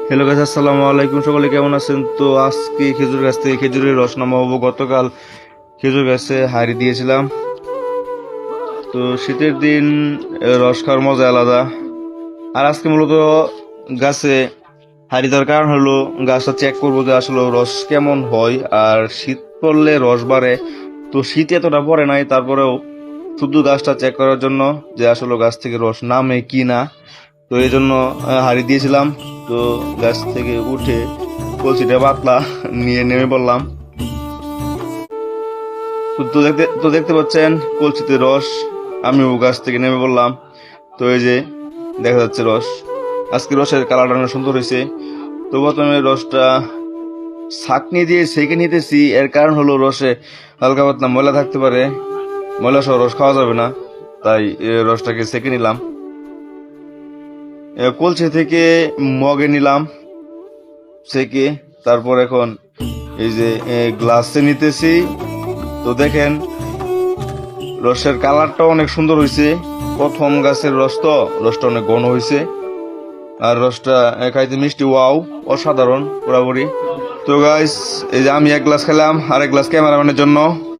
Hello গাছ, আসসালামু আলাইকুম। সকলে কেমন আছেন? তো আজকে খেজুর গাছ থেকে খেজুরের রস নামাবো। গতকাল খেজুর গাছে হাঁড়ি দিয়েছিলাম। তো শীতের দিন রস খাওয়ার মজা আলাদা। আর আজকে মূলত গাছে হাঁড়ি দেওয়ার কারণ হলো গাছটা চেক করবো যে আসলে রস কেমন হয়। আর শীত পড়লে রস বাড়ে, তো শীত এতটা পড়ে নাই, তারপরেও শুধু গাছটা চেক করার জন্য যে আসলে গাছ থেকে রস নামে কি না। তো এই জন্য হাঁড়ি দিয়েছিলাম। তো গাছ থেকে উঠে কলসিটা পাতলা নিয়ে নেমে পড়লাম। তো দেখতে পাচ্ছেন কলসিতে রস। আমিও গাছ থেকে নেমে পড়লাম। তো এই যে দেখা যাচ্ছে রস। আজকে রসের কালারটা অনেক সুন্দর হয়েছে। তো প্রথমে রসটা ছাঁকনি দিয়ে ছেঁকে নিতেছি। এর কারণ হলো রসে হালকা পাতলা ময়লা থাকতে পারে, ময়লা সহ রস খাওয়া যাবে না, তাই রসটাকে ছেঁকে নিলাম। কলসি থেকে মগে নিলাম ছেঁকে। তারপর এখন এই যে গ্লাসে নিতেছি। তো দেখেন রসের কালারটা অনেক সুন্দর হয়েছে। প্রথম গাছের রস, তো রসটা অনেক ঘন হয়েছে। আর রসটা খাইতে মিষ্টি, ওয়াও, অসাধারণ পুরাপুরি। তো গাইস, এই যে আমি এক গ্লাস খেলাম, আর এক গ্লাস ক্যামেরাম্যানের জন্য।